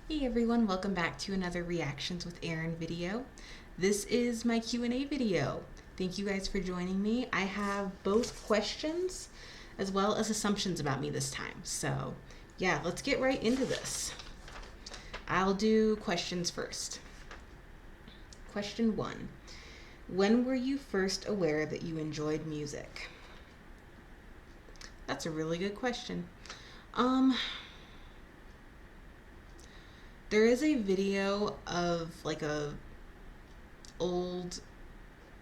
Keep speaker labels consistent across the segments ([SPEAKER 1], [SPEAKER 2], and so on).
[SPEAKER 1] Hey everyone, welcome back to another Reactions with Erin video. This is my Q&A video. Thank you guys for joining me. I have both questions as well as assumptions about me this time. So yeah, let's get right into this. I'll do questions first. Question 1. When were you first aware that you enjoyed music? That's a really good question. There is a video of like a old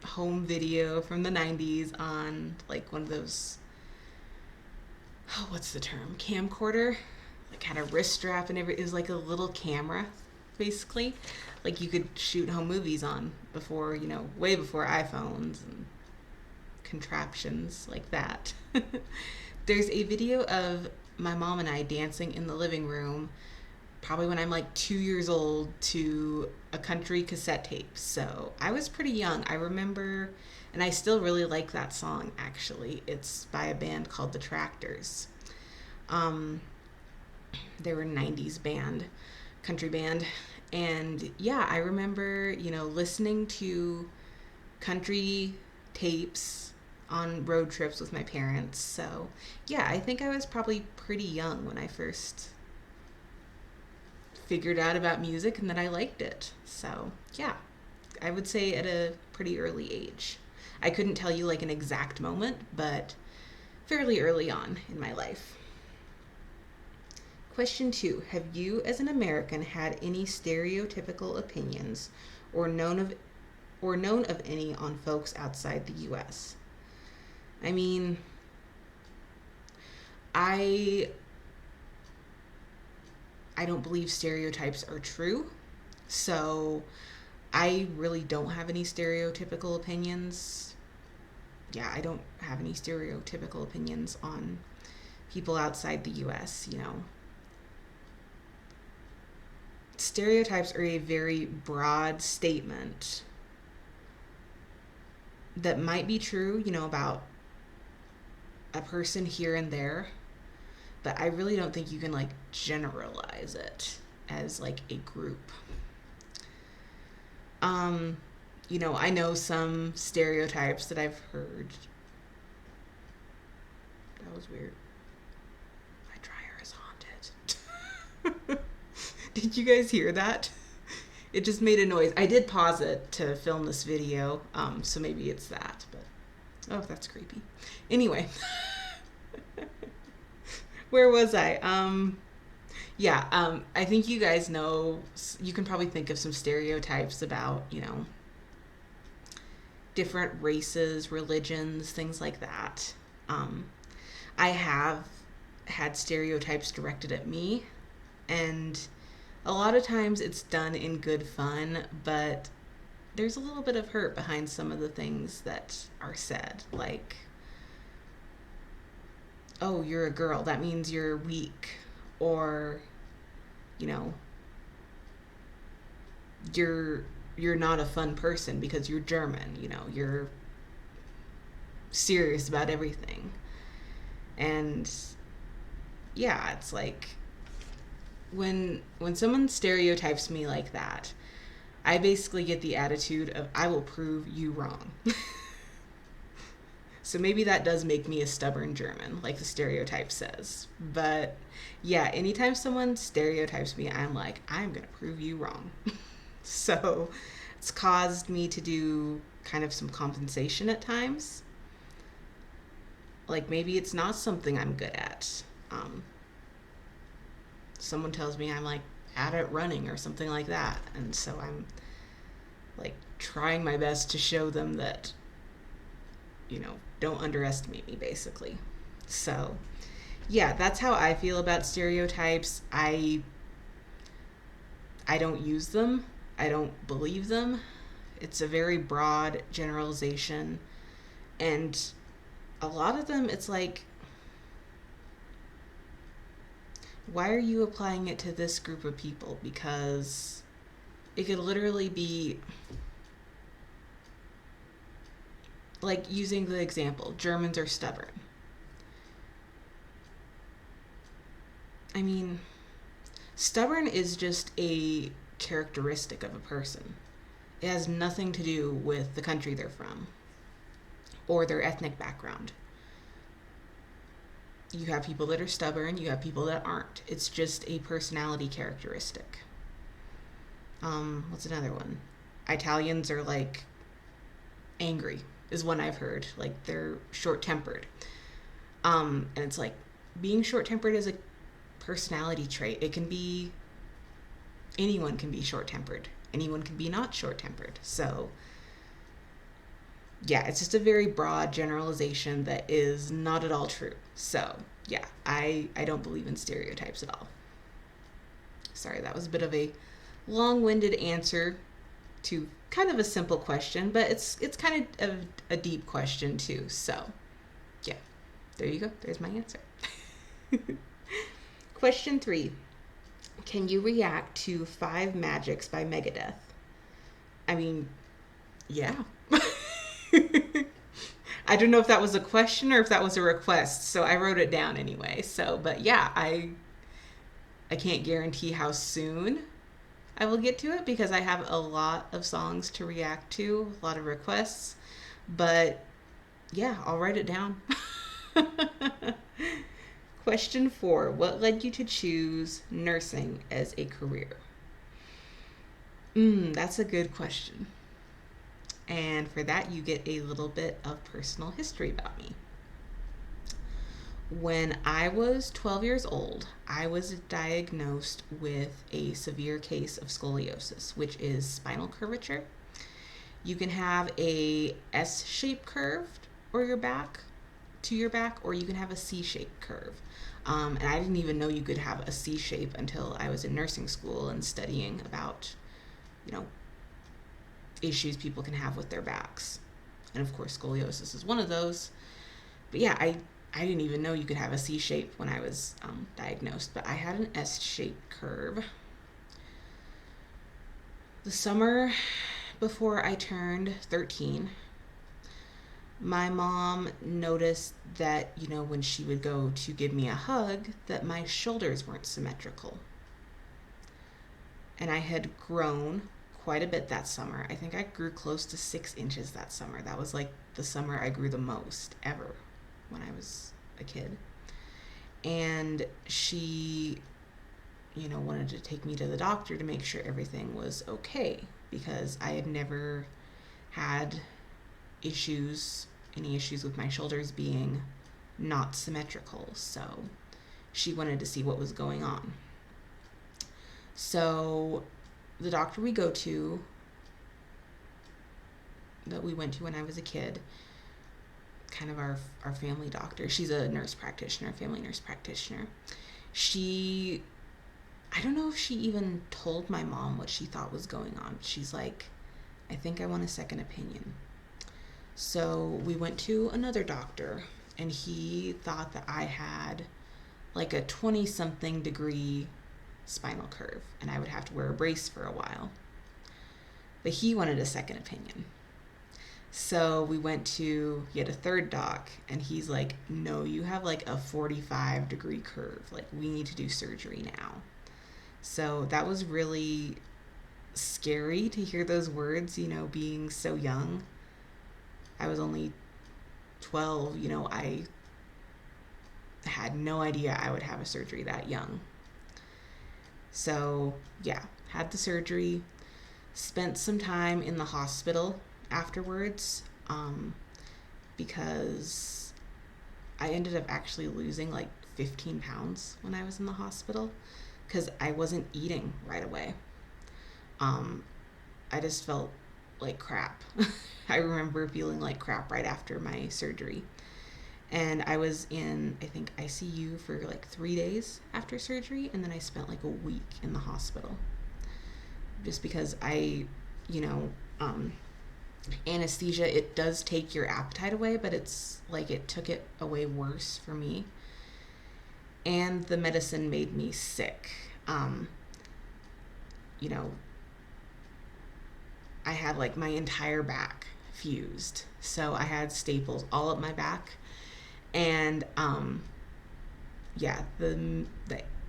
[SPEAKER 1] home video from the 90s on like one of those, oh, what's the term, camcorder, like had a wrist strap and it was like a little camera basically, like you could shoot home movies on before, way before iPhones and contraptions like that. There's a video of my mom and I dancing in the living room, probably when I'm like 2 years old, to a country cassette tape. So I was pretty young. I remember, and I still really like that song actually. It's by a band called The Tractors. They were a 90s band, country band. And yeah, I remember, listening to country tapes on road trips with my parents. So yeah, I think I was probably pretty young when I first figured out about music and that I liked it. So yeah, I would say at a pretty early age. I couldn't tell you like an exact moment, but fairly early on in my life. Question 2. Have you as an American had any stereotypical opinions or known of any on folks outside the US? I mean, I don't believe stereotypes are true. So I really don't have any stereotypical opinions. Yeah, I don't have any stereotypical opinions on people outside the US. Stereotypes are a very broad statement that might be true, about a person here and there, but I really don't think you can like generalize it as like a group. I know some stereotypes that I've heard. That was weird. My dryer is haunted. Did you guys hear that? It just made a noise. I did pause it to film this video, so maybe it's that, but oh, that's creepy. Anyway, where was I? I think you guys know, you can probably think of some stereotypes about, different races, religions, things like that. I have had stereotypes directed at me, and a lot of times it's done in good fun, but there's a little bit of hurt behind some of the things that are said. Like, oh, you're a girl, that means you're weak. Or, you know, you're not a fun person because you're German, you're serious about everything. And yeah, it's like when someone stereotypes me like that, I basically get the attitude of I will prove you wrong. So maybe that does make me a stubborn German, like the stereotype says. But yeah, anytime someone stereotypes me, I'm like, I'm going to prove you wrong. So it's caused me to do kind of some compensation at times. Like maybe it's not something I'm good at. Someone tells me I'm like bad at running or something like that. And so I'm like trying my best to show them that, don't underestimate me basically. So yeah, that's how I feel about stereotypes. I don't use them. I don't believe them. It's a very broad generalization. And a lot of them, it's like, why are you applying it to this group of people? Because it could literally be like using the example, Germans are stubborn. I mean, Stubborn is just a characteristic of a person. It has nothing to do with the country they're from or their ethnic background. You have people that are stubborn, you have people that aren't. It's just a personality characteristic. What's another one? Italians are like angry, is one I've heard. Like they're short tempered. And it's like being short tempered is a personality trait. It can be, anyone can be short tempered, anyone can be not short tempered. So, yeah, it's just a very broad generalization that is not at all true. So, yeah, I don't believe in stereotypes at all. Sorry, that was a bit of a long-winded answer to kind of a simple question, but it's kind of a deep question too. So, yeah, there you go. There's my answer. Question 3. Can you react to 5 Magics by Megadeth? I mean, yeah. I don't know if that was a question or if that was a request, so I wrote it down anyway. So, but yeah, I can't guarantee how soon I will get to it because I have a lot of songs to react to, a lot of requests. But yeah, I'll write it down. Question 4. What led you to choose nursing as a career? That's a good question. And for that, you get a little bit of personal history about me. When I was 12 years old, I was diagnosed with a severe case of scoliosis, which is spinal curvature. You can have a S-shaped curve or your back, or you can have a C-shaped curve. And I didn't even know you could have a C shape until I was in nursing school and studying about, issues people can have with their backs. And of course, scoliosis is one of those. But yeah, I didn't even know you could have a C shape when I was diagnosed, but I had an S-shaped curve. The summer before I turned 13, my mom noticed that, when she would go to give me a hug, that my shoulders weren't symmetrical. And I had grown quite a bit that summer. I think I grew close to 6 inches that summer. That was like the summer I grew the most ever when I was a kid. And she, wanted to take me to the doctor to make sure everything was okay because I had never had any issues with my shoulders being not symmetrical. So she wanted to see what was going on. So the doctor we went to when I was a kid, kind of our family doctor, she's a family nurse practitioner. I don't know if she even told my mom what she thought was going on. She's like, I think I want a second opinion. So we went to another doctor, and he thought that I had like a 20-something degree spinal curve, and I would have to wear a brace for a while. But he wanted a second opinion. So we went to yet a third doc, and he's like, no, you have like a 45-degree curve. Like, we need to do surgery now. So that was really scary to hear those words, being so young. I was only 12, I had no idea I would have a surgery that young. So, yeah, had the surgery, spent some time in the hospital afterwards, because I ended up actually losing like 15 pounds when I was in the hospital because I wasn't eating right away. I just felt like crap. I remember feeling like crap right after my surgery. And I was in, I think, ICU for like 3 days after surgery, and then I spent like a week in the hospital. Just because anesthesia, it does take your appetite away, but it's like it took it away worse for me. And the medicine made me sick. I had like my entire back fused. So I had staples all up my back. And the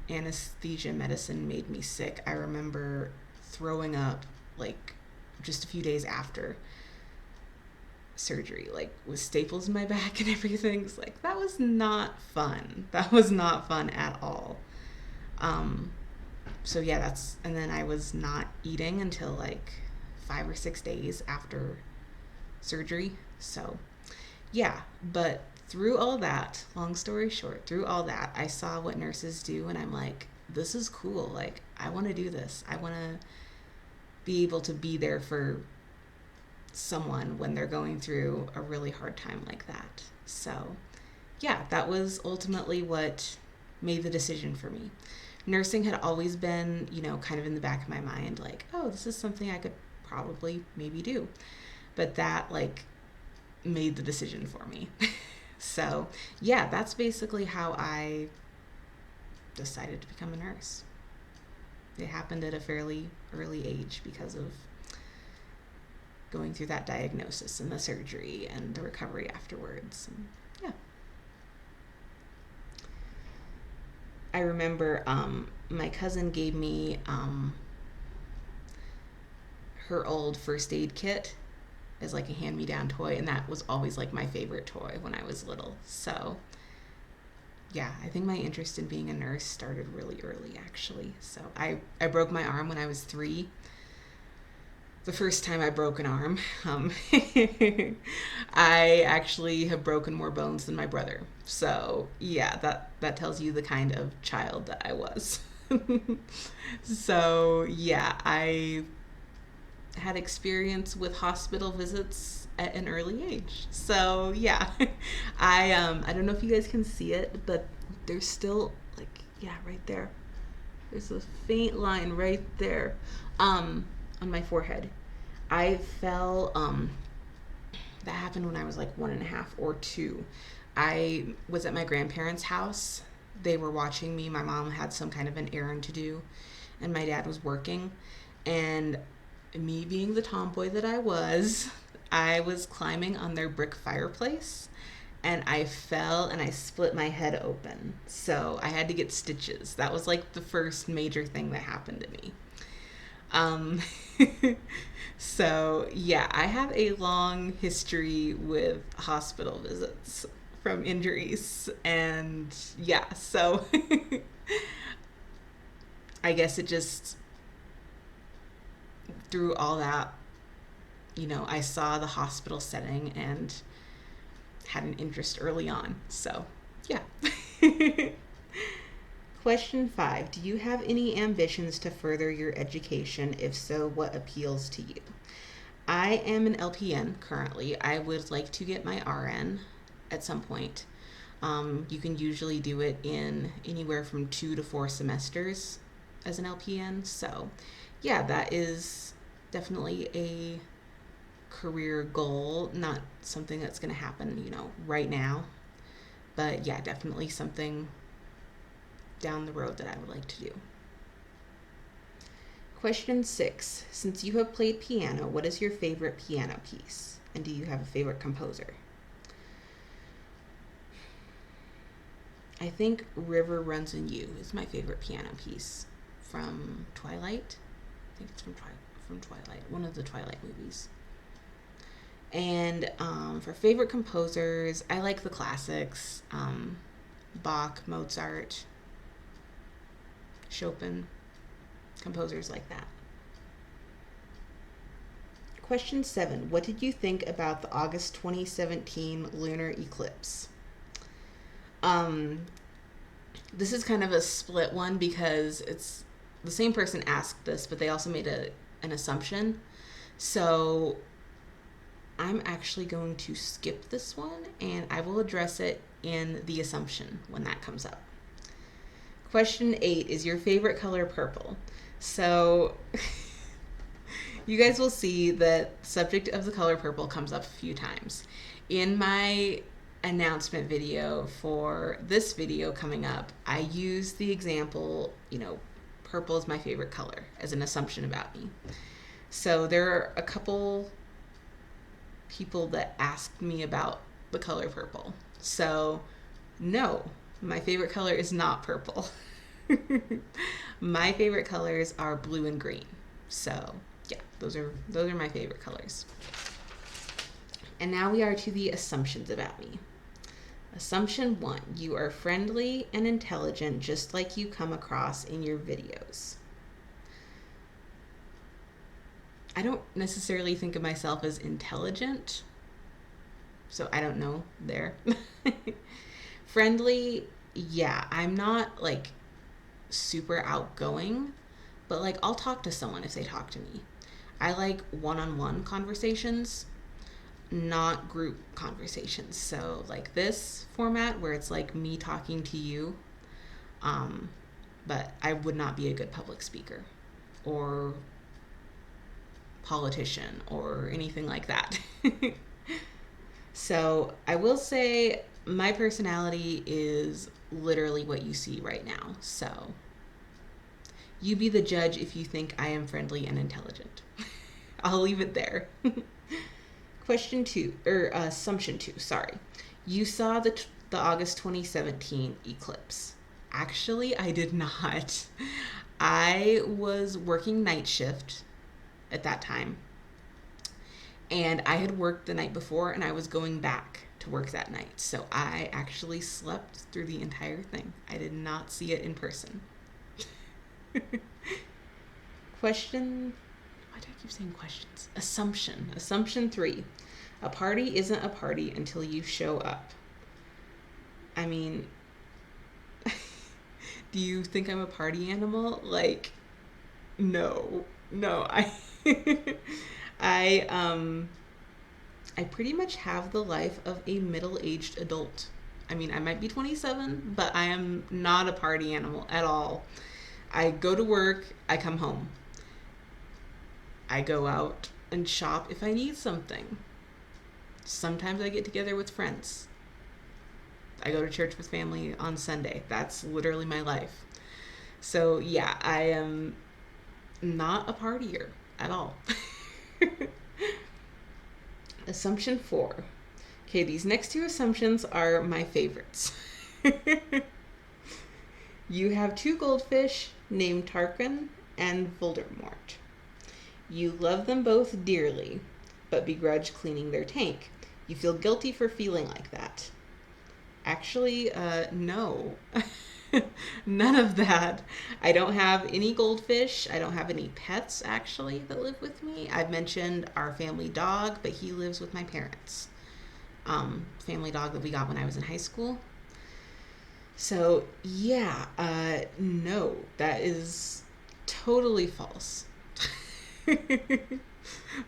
[SPEAKER 1] anesthesia medicine made me sick. I remember throwing up like just a few days after surgery, like with staples in my back and everything. It's like that was not fun. That was not fun at all. Um, so yeah, and then I was not eating until like 5 or 6 days after surgery. So yeah, but through all that, long story short, through all that, I saw what nurses do and I'm like, this is cool. Like, I want to do this. I want to be able to be there for someone when they're going through a really hard time like that. So, yeah, that was ultimately what made the decision for me. Nursing had always been, kind of in the back of my mind, like, oh, this is something I could probably maybe do. But that, like, made the decision for me. So, yeah, that's basically how I decided to become a nurse. It happened at a fairly early age because of going through that diagnosis and the surgery and the recovery afterwards. And yeah. I remember my cousin gave me her old first aid kit as like a hand-me-down toy, and that was always like my favorite toy when I was little. So yeah, I think my interest in being a nurse started really early, actually. So I broke my arm when I was 3. The first time I broke an arm. I actually have broken more bones than my brother. So yeah, that tells you the kind of child that I was. So yeah, I had experience with hospital visits at an early age. So yeah, I don't know if you guys can see it, but there's still like, yeah, right there. There's a faint line right there, on my forehead. I fell. That happened when I was like 1.5 or 2. I was at my grandparents' house. They were watching me. My mom had some kind of an errand to do, and my dad was working. And me being the tomboy that I was climbing on their brick fireplace, and I fell and I split my head open. So I had to get stitches. That was like the first major thing that happened to me. Um, so yeah, I have a long history with hospital visits from injuries, and yeah, so I guess it just, through all that, I saw the hospital setting and had an interest early on. So yeah. Question 5. Do you have any ambitions to further your education? If so, what appeals to you? I am an LPN currently. I would like to get my RN at some point. You can usually do it in anywhere from 2 to 4 semesters as an LPN. So, yeah, that is definitely a career goal. Not something that's going to happen, right now. But, yeah, definitely something down the road that I would like to do. Question 6. Since you have played piano, what is your favorite piano piece? And do you have a favorite composer? I think River Runs in You is my favorite piano piece from Twilight. I think it's from Twilight, one of the Twilight movies. And for favorite composers, I like the classics. Bach, Mozart, Chopin, composers like that. Question 7. What did you think about the August 2017 lunar eclipse? This is kind of a split one because it's the same person asked this, but they also made an assumption. So I'm actually going to skip this one, and I will address it in the assumption when that comes up. Question 8, is your favorite color purple? So you guys will see that the subject of the color purple comes up a few times. In my announcement video for this video coming up, I use the example, purple is my favorite color as an assumption about me. So there are a couple people that asked me about the color purple. So no, my favorite color is not purple. My favorite colors are blue and green. So, yeah, those are my favorite colors. And now we are to the assumptions about me. Assumption 1, you are friendly and intelligent just like you come across in your videos. I don't necessarily think of myself as intelligent, so I don't know there. Friendly, yeah, I'm not like super outgoing, but like I'll talk to someone if they talk to me. I like one-on-one conversations, not group conversations. So like this format where it's like me talking to you, um, but I would not be a good public speaker or politician or anything like that. So I will say my personality is literally what you see right now. So you be the judge if you think I am friendly and intelligent. I'll leave it there. Question 2, or assumption 2, sorry. You saw the August 2017 eclipse. Actually, I did not. I was working night shift at that time, and I had worked the night before, and I was going back to work that night. So I actually slept through the entire thing. I did not see it in person. Question, why do I keep saying questions? Assumption 3. A party isn't a party until you show up. I mean, do you think I'm a party animal? Like, no. I I I pretty much have the life of a middle-aged adult. I mean, I might be 27, but I am not a party animal at all. I go to work, I come home. I go out and shop if I need something. Sometimes I get together with friends. I go to church with family on Sunday. That's literally my life. So, yeah, I am not a partier at all. Assumption 4. Okay, these next 2 assumptions are my favorites. You have 2 goldfish named Tarquin and Voldemort. You love them both dearly, but begrudge cleaning their tank. You feel guilty for feeling like that. Actually, no. None of that. I don't have any goldfish. I don't have any pets, actually, that live with me. I've mentioned our family dog, but he lives with my parents. Family dog that we got when I was in high school. So, yeah, no, that is totally false.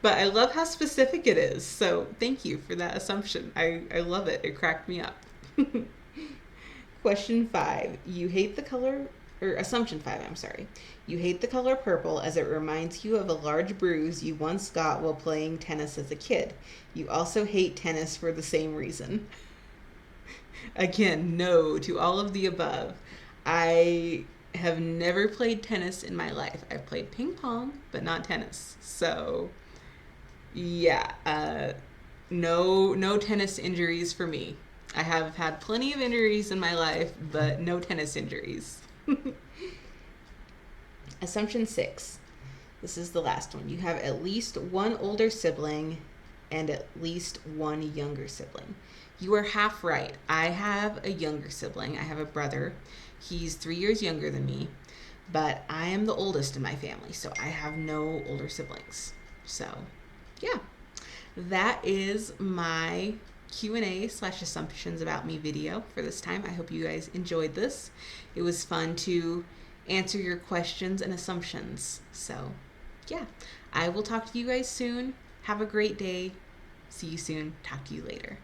[SPEAKER 1] But I love how specific it is. So thank you for that assumption. I love it. It cracked me up. Question 5. You hate the color, or assumption 5, I'm sorry. You hate the color purple as it reminds you of a large bruise you once got while playing tennis as a kid. You also hate tennis for the same reason. Again, no to all of the above. I have never played tennis in my life. I've played ping pong, but not tennis. So, yeah, no tennis injuries for me. I have had plenty of injuries in my life, but no tennis injuries. Assumption 6. This is the last one. You have at least one older sibling and at least one younger sibling. You are half right. I have a younger sibling. I have a brother. He's 3 years younger than me, but I am the oldest in my family, so I have no older siblings. So, yeah, that is my Q&A/assumptions about me video for this time. I hope you guys enjoyed this. It was fun to answer your questions and assumptions. So, yeah, I will talk to you guys soon. Have a great day. See you soon. Talk to you later.